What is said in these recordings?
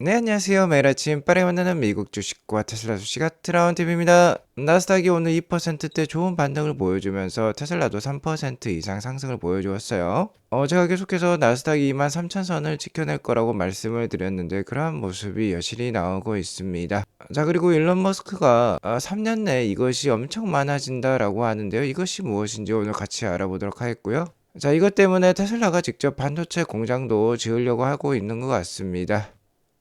네, 안녕하세요. 매일 아침 빠르게 만나는 미국 주식과 테슬라 소식 트라운 TV입니다. 나스닥이 오늘 2%대 좋은 반등을 보여주면서 테슬라도 3% 이상 상승을 보여주었어요. 제가 계속해서 나스닥이 23,000선을 지켜낼 거라고 말씀을 드렸는데 그러한 모습이 여실히 나오고 있습니다. 자, 그리고 일론 머스크가 3년 내에 이것이 엄청 많아진다라고 하는데요. 이것이 무엇인지 오늘 같이 알아보도록 하겠고요. 자, 이것 때문에 테슬라가 직접 반도체 공장도 지으려고 하고 있는 것 같습니다.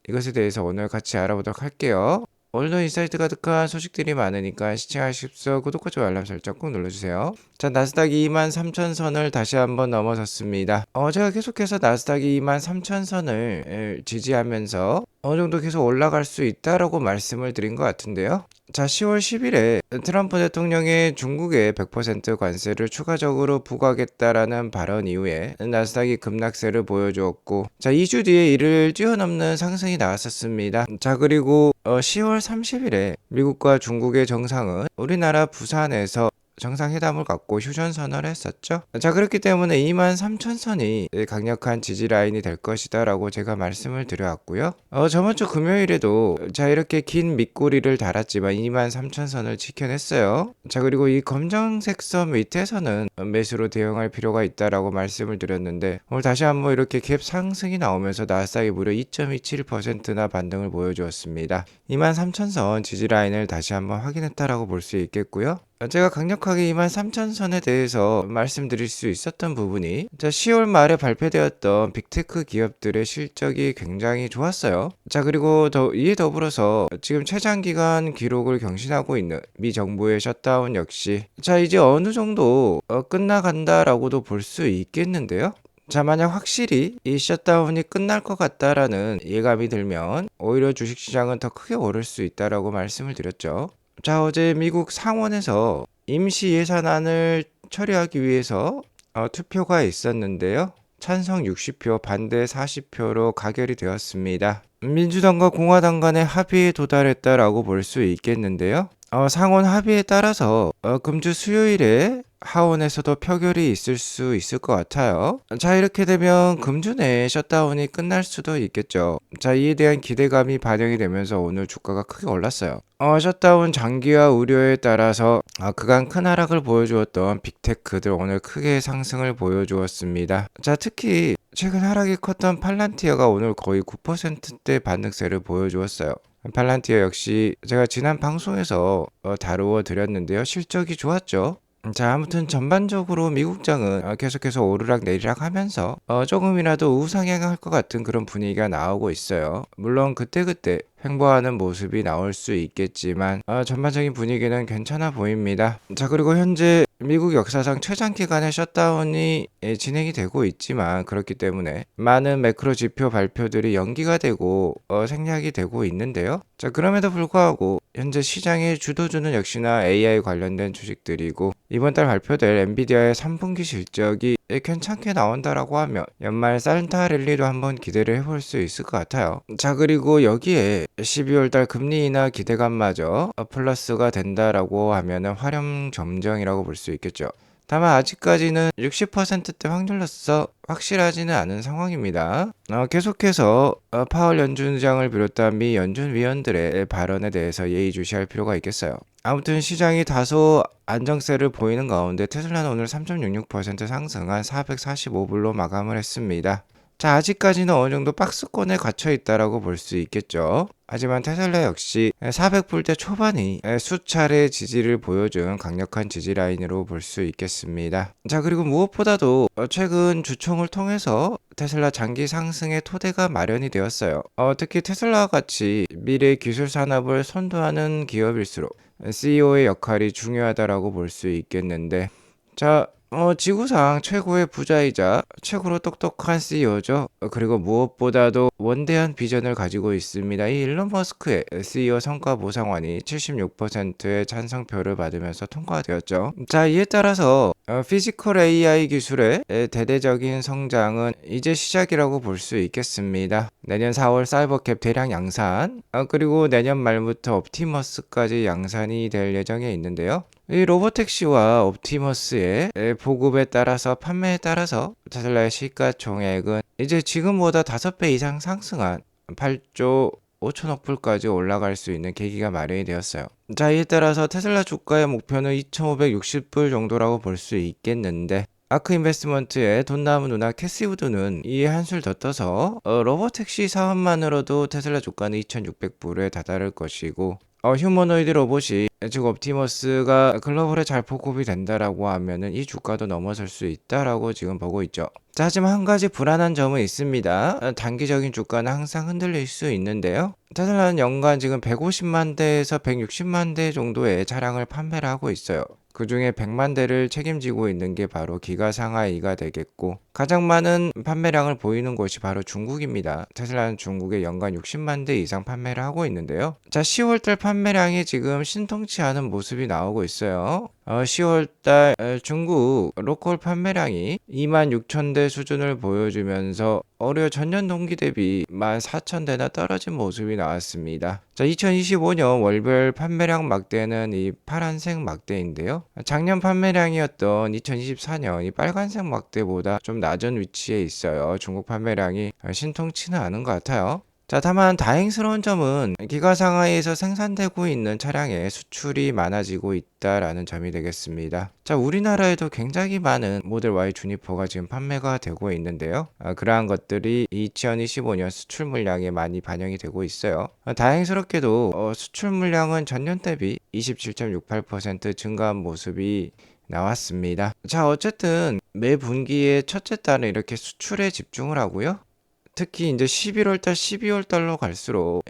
이것에 대해서 오늘 같이 알아보도록 할게요. 오늘도 인사이트 가득한 소식들이 많으니까 시청하십시오. 구독과 좋아요 알람 설정 꼭 눌러주세요. 자, 나스닥이 23,000선을 다시 한번 넘어섰습니다. 제가 계속해서 나스닥이 23,000선을 지지하면서 어느 정도 계속 올라갈 수 있다라고 말씀을 드린 것 같은데요. 자, 10월 10일에 트럼프 대통령이 중국에 100% 관세를 추가적으로 부과하겠다라는 발언 이후에 나스닥이 급락세를 보여주었고, 자, 2주 뒤에 이를 뛰어넘는 상승이 나왔었습니다. 자, 그리고 10월 30일에 미국과 중국의 정상은 우리나라 부산에서 정상회담을 갖고 휴전선언을 했었죠. 자, 그렇기 때문에 23,000선이 강력한 지지라인이 될 것이다 라고 제가 말씀을 드려왔고요. 저번주 금요일에도 자, 이렇게 긴 밑꼬리를 달았지만 23,000선을 지켜냈어요. 자, 그리고 이 검정색 선 밑에서는 매수로 대응할 필요가 있다라고 말씀을 드렸는데 오늘 다시 한번 이렇게 갭 상승이 나오면서 나스닥이 무려 2.27%나 반등을 보여주었습니다. 23,000선 지지라인을 다시 한번 확인했다라고 볼 수 있겠고요. 제가 강력하게 23,000선에 대해서 말씀드릴 수 있었던 부분이 10월 말에 발표되었던 빅테크 기업들의 실적이 굉장히 좋았어요. 자, 그리고 이에 더불어서 지금 최장기간 기록을 경신하고 있는 미 정부의 셧다운 역시 자, 이제 어느 정도 끝나간다라고도 볼 수 있겠는데요. 자, 만약 확실히 이 셧다운이 끝날 것 같다라는 예감이 들면 오히려 주식시장은 더 크게 오를 수 있다라고 말씀을 드렸죠. 자, 어제 미국 상원에서 임시 예산안을 처리하기 위해서 투표가 있었는데요. 찬성 60표, 반대 40표로 가결이 되었습니다. 민주당과 공화당 간의 합의에 도달했다라고 볼 수 있겠는데요. 상원 합의에 따라서 금주 수요일에 하원에서도 표결이 있을 수 있을 것 같아요. 자, 이렇게 되면 금주 내에 셧다운이 끝날 수도 있겠죠. 자, 이에 대한 기대감이 반영이 되면서 오늘 주가가 크게 올랐어요. 셧다운 장기화 우려에 따라서 그간 큰 하락을 보여주었던 빅테크들 오늘 크게 상승을 보여주었습니다. 자, 특히 최근 하락이 컸던 팔란티어가 오늘 거의 9%대 반등세를 보여주었어요. 팔란티어 역시 제가 지난 방송에서 다루어 드렸는데요. 실적이 좋았죠. 자, 아무튼 전반적으로 미국장은 계속해서 오르락 내리락 하면서 조금이라도 우상향할 것 같은 그런 분위기가 나오고 있어요. 물론 그때그때 횡보하는 모습이 나올 수 있겠지만 전반적인 분위기는 괜찮아 보입니다. 자, 그리고 현재 미국 역사상 최장기간의 셧다운이 진행이 되고 있지만 그렇기 때문에 많은 매크로 지표 발표들이 연기가 되고 생략이 되고 있는데요. 자, 그럼에도 불구하고 현재 시장의 주도주는 역시나 AI 관련된 주식들이고 이번 달 발표될 엔비디아의 3분기 실적이 괜찮게 나온다라고 하면 연말 산타 랠리도 한번 기대를 해볼 수 있을 것 같아요. 자, 그리고 여기에 12월 달 금리 인하 기대감마저 플러스가 된다라고 하면은 화렴점정이라고 볼 수 있겠죠. 다만 아직까지는 60%대 확률로서 확실하지는 않은 상황입니다. 계속해서 파월 연준장을 비롯한 미 연준위원들의 발언에 대해서 예의주시할 필요가 있겠어요. 아무튼 시장이 다소 안정세를 보이는 가운데 테슬라는 오늘 3.66% 상승한 445불로 마감을 했습니다. 자, 아직까지는 어느 정도 박스권에 갇혀 있다라고 볼 수 있겠죠. 하지만 테슬라 역시 400불대 초반이 수차례 지지를 보여준 강력한 지지 라인으로 볼 수 있겠습니다. 자, 그리고 무엇보다도 최근 주총을 통해서 테슬라 장기 상승의 토대가 마련이 되었어요. 특히 테슬라와 같이 미래 기술 산업을 선도하는 기업일수록 CEO의 역할이 중요하다라고 볼 수 있겠는데, 자, 지구상 최고의 부자이자 최고로 똑똑한 CEO죠. 그리고 무엇보다도 원대한 비전을 가지고 있습니다. 이 일론 머스크의 CEO 성과 보상안이 76%의 찬성표를 받으면서 통과되었죠. 자, 이에 따라서 피지컬 AI 기술의 대대적인 성장은 이제 시작이라고 볼 수 있겠습니다. 내년 4월 사이버캡 대량 양산, 그리고 내년 말부터 옵티머스까지 양산이 될 예정에 있는데요. 이 로보택시와 옵티머스의 보급에 따라서 판매에 따라서 테슬라의 시가총액은 이제 지금보다 5배 이상 상승한 8조 5천억 불까지 올라갈 수 있는 계기가 마련이 되었어요. 자, 이에 따라서 테슬라 주가의 목표는 2,560불 정도라고 볼 수 있겠는데, 아크 인베스트먼트의 돈 남은 누나 캐시 우드는 이에 한술 더 떠서 로보택시 사업만으로도 테슬라 주가는 2,600불에 다다를 것이고, 휴머노이드 로봇이 즉 옵티머스가 글로벌에 잘 보급이 된다라고 하면은 이 주가도 넘어설 수 있다라고 지금 보고 있죠. 자, 하지만 한 가지 불안한 점은 있습니다. 단기적인 주가는 항상 흔들릴 수 있는데요. 테슬라는 연간 지금 150만 대에서 160만 대 정도의 차량을 판매를 하고 있어요. 그 중에 100만 대를 책임지고 있는 게 바로 기가 상하이가 되겠고, 가장 많은 판매량을 보이는 곳이 바로 중국입니다. 테슬라는 중국에 연간 60만 대 이상 판매를 하고 있는데요. 자, 10월달 판매량이 지금 신통치 않은 모습이 나오고 있어요. 10월달 중국 로컬 판매량이 26,000대 수준을 보여주면서 올해 전년 동기 대비 14,000대나 떨어진 모습이 나왔습니다. 자, 2025년 월별 판매량 막대는 이 파란색 막대인데요. 작년 판매량이었던 2024년 이 빨간색 막대보다 좀 낮은 위치에 있어요. 중국 판매량이 신통치는 않은 것 같아요. 자, 다만 다행스러운 점은 기가 상하이에서 생산되고 있는 차량의 수출이 많아지고 있다라는 점이 되겠습니다. 자, 우리나라에도 굉장히 많은 모델 Y 주니퍼가 지금 판매가 되고 있는데요. 그러한 것들이 2025년 수출 물량에 많이 반영이 되고 있어요. 다행스럽게도 수출 물량은 전년 대비 27.68% 증가한 모습이 나왔습니다. 자, 어쨌든 매 분기에 첫째 달은 이렇게 수출에 집중을 하고요. 특히 이제 11월 달, 12월 달로 갈수록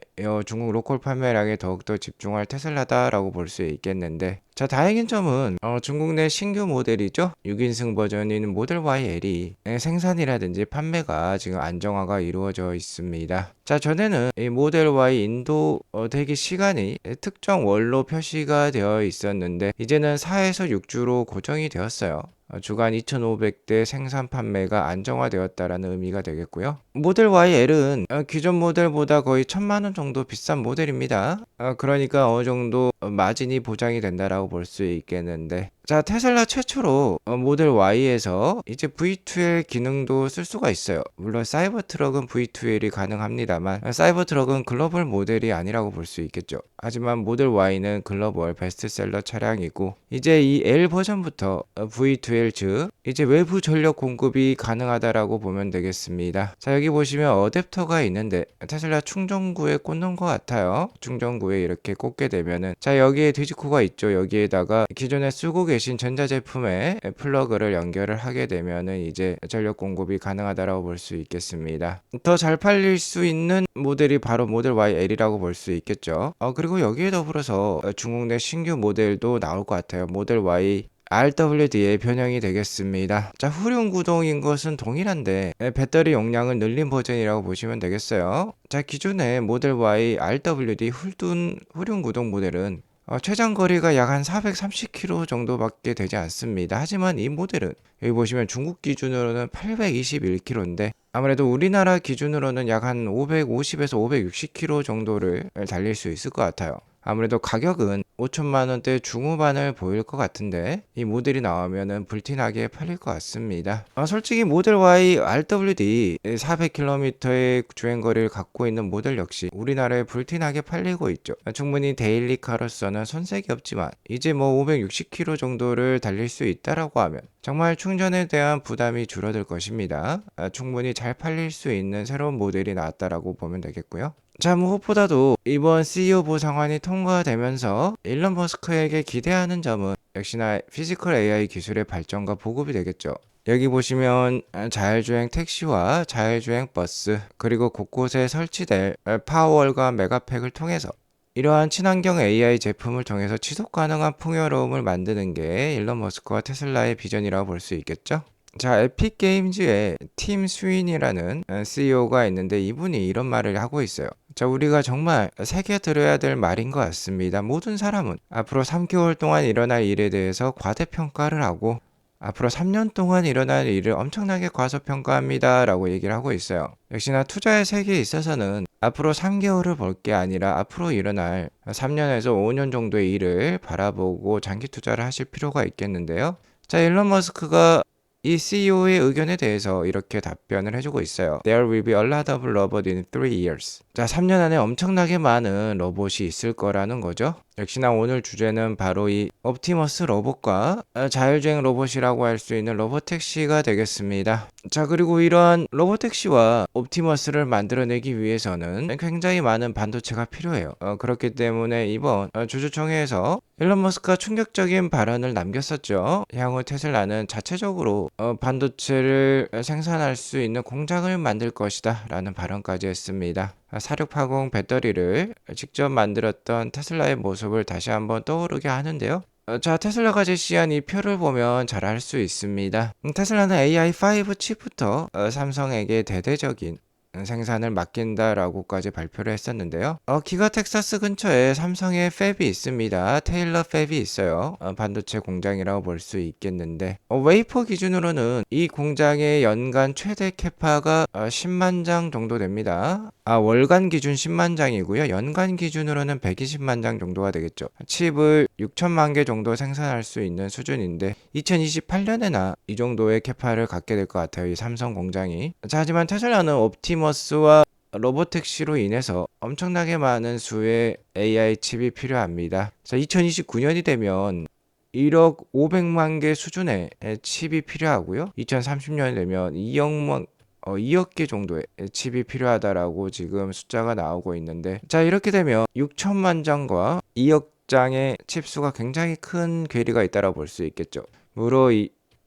중국 로컬 판매량에 더욱더 집중할 테슬라다라고 볼 수 있겠는데, 자, 다행인 점은 중국 내 신규 모델이죠. 6인승 버전인 모델 YL이 생산이라든지 판매가 지금 안정화가 이루어져 있습니다. 자, 전에는 이 모델 Y 인도 대기 시간이 특정 월로 표시가 되어 있었는데, 이제는 4에서 6주로 고정이 되었어요. 주간 2,500대 생산 판매가 안정화되었다라는 의미가 되겠고요. 모델 YL은 기존 모델보다 거의 1,000만 원 정도 비싼 모델입니다. 그러니까 어느 정도 마진이 보장이 된다라고 볼 수 있겠는데, 자, 테슬라 최초로 모델 Y에서 이제 V2L 기능도 쓸 수가 있어요. 물론 사이버 트럭은 V2L이 가능합니다만, 사이버 트럭은 글로벌 모델이 아니라고 볼 수 있겠죠. 하지만 모델 Y는 글로벌 베스트셀러 차량이고, 이제 이 L 버전부터 V2L 즉 이제 외부 전력 공급이 가능하다라고 보면 되겠습니다. 자, 여기 보시면 어댑터가 있는데 테슬라 충전구에 꽂는 것 같아요. 충전구에 이렇게 꽂게 되면은, 자, 여기에 디지코가 있죠. 여기에다가 기존에 쓰고 계신 전자제품에 플러그를 연결을 하게 되면은 이제 전력 공급이 가능하다라고 볼 수 있겠습니다. 더 잘 팔릴 수 있는 모델이 바로 모델 YL이라고 볼 수 있겠죠. 그리고 여기에 더불어서 중국 내 신규 모델도 나올 것 같아요. 모델 Y RWD의 변형이 되겠습니다. 자, 후륜 구동인 것은 동일한데 배터리 용량을 늘린 버전이라고 보시면 되겠어요. 자, 기존의 모델 Y RWD 후륜 구동 모델은 최장 거리가 약 한 430km 정도밖에 되지 않습니다. 하지만 이 모델은 여기 보시면 중국 기준으로는 821km인데 아무래도 우리나라 기준으로는 약 한 550에서 560km 정도를 달릴 수 있을 것 같아요. 아무래도 가격은 5천만 원대 중후반을 보일 것 같은데 이 모델이 나오면은 불티나게 팔릴 것 같습니다. 솔직히 모델 Y RWD 400km의 주행거리를 갖고 있는 모델 역시 우리나라에 불티나게 팔리고 있죠. 충분히 데일리카로서는 손색이 없지만 이제 뭐 560km 정도를 달릴 수 있다라고 하면 정말 충전에 대한 부담이 줄어들 것입니다. 충분히 잘 팔릴 수 있는 새로운 모델이 나왔다라고 보면 되겠고요. 자, 무엇보다도 이번 CEO 보상안이 통과되면서 일론 머스크에게 기대하는 점은 역시나 피지컬 AI 기술의 발전과 보급이 되겠죠. 여기 보시면 자율주행 택시와 자율주행 버스, 그리고 곳곳에 설치될 파워월과 메가팩을 통해서 이러한 친환경 AI 제품을 통해서 지속 가능한 풍요로움을 만드는 게 일론 머스크와 테슬라의 비전이라고 볼 수 있겠죠. 자, 에픽 게임즈의 팀 스윈이라는 CEO가 있는데 이분이 이런 말을 하고 있어요. 자, 우리가 정말 새겨들어야 될 말인 것 같습니다. 모든 사람은 앞으로 3개월 동안 일어날 일에 대해서 과대평가를 하고 앞으로 3년 동안 일어날 일을 엄청나게 과소평가합니다 라고 얘기를 하고 있어요. 역시나 투자의 세계에 있어서는 앞으로 3개월을 볼 게 아니라 앞으로 일어날 3년에서 5년 정도의 일을 바라보고 장기 투자를 하실 필요가 있겠는데요. 자, 일론 머스크가 이 CEO의 의견에 대해서 이렇게 답변을 해주고 있어요. There will be a lot of robots in 3 years. 자, 3년 안에 엄청나게 많은 로봇이 있을 거라는 거죠. 역시나 오늘 주제는 바로 이 옵티머스 로봇과 자율주행 로봇이라고 할 수 있는 로봇택시가 되겠습니다. 자, 그리고 이러한 로봇택시와 옵티머스를 만들어내기 위해서는 굉장히 많은 반도체가 필요해요. 그렇기 때문에 이번 주주총회에서 일론 머스크가 충격적인 발언을 남겼었죠. 향후 테슬라는 자체적으로 반도체를 생산할 수 있는 공장을 만들 것이다 라는 발언까지 했습니다. 4680 배터리를 직접 만들었던 테슬라의 모습을 다시 한번 떠오르게 하는데요. 자, 테슬라가 제시한 이 표를 보면 잘 알 수 있습니다. 테슬라는 AI5 칩부터 삼성에게 대대적인 생산을 맡긴다라고까지 발표를 했었는데요. 기가 텍사스 근처에 삼성의 팹이 있습니다. 테일러 팹이 있어요. 반도체 공장이라고 볼 수 있겠는데 웨이퍼 기준으로는 이 공장의 연간 최대 캐파가 10만 장 정도 됩니다. 월간 기준 10만 장이고요. 연간 기준으로는 120만 장 정도가 되겠죠. 칩을 6천만 개 정도 생산할 수 있는 수준인데 2028년에나 이 정도의 캐파를 갖게 될 것 같아요. 이 삼성 공장이. 자, 하지만 테슬라는 옵티머스와 로보택시로 인해서 엄청나게 많은 수의 AI 칩이 필요합니다. 자, 2029년이 되면 1억 500만 개 수준의 칩이 필요하고요. 2030년이 되면 2억 개 정도의 칩이 필요하다라고 지금 숫자가 나오고 있는데, 자, 이렇게 되면 6천만 장과 2억 장의 칩수가 굉장히 큰 괴리가 있다라고 볼 수 있겠죠. 무려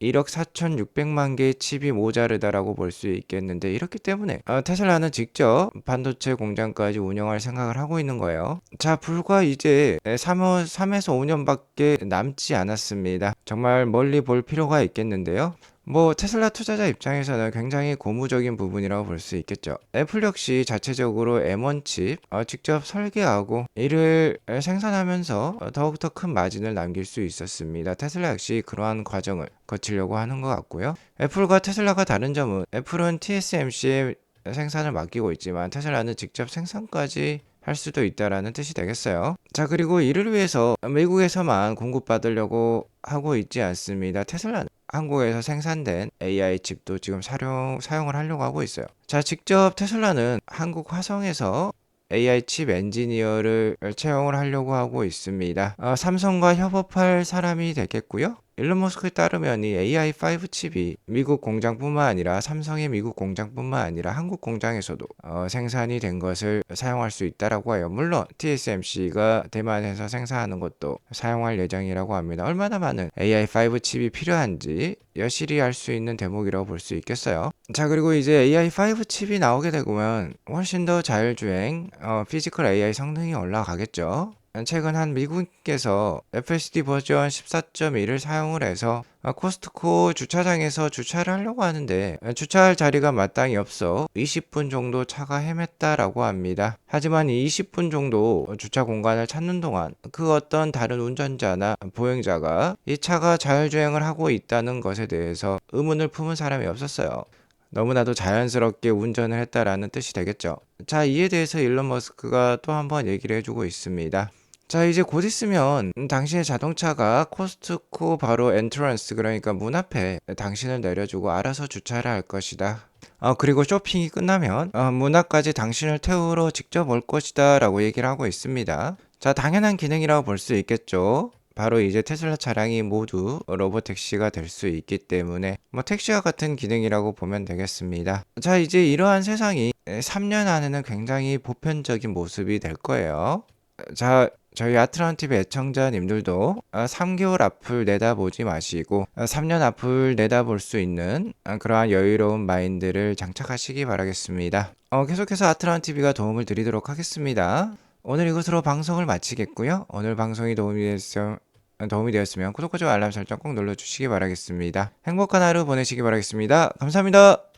1억 4,600만 개의 칩이 모자르다라고 볼 수 있겠는데, 이렇기 때문에 테슬라는 직접 반도체 공장까지 운영할 생각을 하고 있는 거예요. 자, 불과 이제 3에서 5년밖에 남지 않았습니다. 정말 멀리 볼 필요가 있겠는데요. 테슬라 투자자 입장에서는 굉장히 고무적인 부분이라고 볼 수 있겠죠. 애플 역시 자체적으로 M1 칩 직접 설계하고 이를 생산하면서 더욱더 큰 마진을 남길 수 있었습니다. 테슬라 역시 그러한 과정을 거치려고 하는 것 같고요. 애플과 테슬라가 다른 점은 애플은 TSMC에 생산을 맡기고 있지만 테슬라는 직접 생산까지 할 수도 있다라는 뜻이 되겠어요. 자, 그리고 이를 위해서 미국에서만 공급받으려고 하고 있지 않습니다. 테슬라는 한국에서 생산된 AI 칩도 지금 사용을 하려고 하고 있어요. 자, 직접 테슬라는 한국 화성에서 AI 칩 엔지니어를 채용을 하려고 하고 있습니다. 삼성과 협업할 사람이 되겠고요. 일론 머스크에 따르면 이 AI5 칩이 미국 공장뿐만 아니라 삼성의 미국 공장뿐만 아니라 한국 공장에서도 생산이 된 것을 사용할 수 있다라고 해요. 물론 TSMC가 대만에서 생산하는 것도 사용할 예정이라고 합니다. 얼마나 많은 AI5 칩이 필요한지 여실히 알 수 있는 대목이라고 볼 수 있겠어요. 자, 그리고 이제 AI5 칩이 나오게 되면 훨씬 더 자율주행, 피지컬 AI 성능이 올라가겠죠. 최근 한 미국께서 FSD 버전 14.1을 사용을 해서 코스트코 주차장에서 주차를 하려고 하는데 주차할 자리가 마땅히 없어 20분 정도 차가 헤맸다라고 합니다. 하지만 이 20분 정도 주차 공간을 찾는 동안 그 어떤 다른 운전자나 보행자가 이 차가 자율주행을 하고 있다는 것에 대해서 의문을 품은 사람이 없었어요. 너무나도 자연스럽게 운전을 했다라는 뜻이 되겠죠. 자, 이에 대해서 일론 머스크가 또 한번 얘기를 해주고 있습니다. 자, 이제 곧 있으면 당신의 자동차가 코스트코 바로 엔트런스, 그러니까 문 앞에 당신을 내려주고 알아서 주차를 할 것이다. 그리고 쇼핑이 끝나면 문 앞까지 당신을 태우러 직접 올 것이다 라고 얘기를 하고 있습니다. 자, 당연한 기능이라고 볼 수 있겠죠. 바로 이제 테슬라 차량이 모두 로보택시가 될 수 있기 때문에 택시와 같은 기능이라고 보면 되겠습니다. 자, 이제 이러한 세상이 3년 안에는 굉장히 보편적인 모습이 될 거예요. 자, 저희 아트란TV 애청자님들도 3개월 앞을 내다보지 마시고 3년 앞을 내다볼 수 있는 그러한 여유로운 마인드를 장착하시기 바라겠습니다. 계속해서 아트란TV가 도움을 드리도록 하겠습니다. 오늘 이것으로 방송을 마치겠고요. 오늘 방송이 도움이 되었으면 구독과 좋아요 알람 설정 꼭 눌러주시기 바라겠습니다. 행복한 하루 보내시기 바라겠습니다. 감사합니다.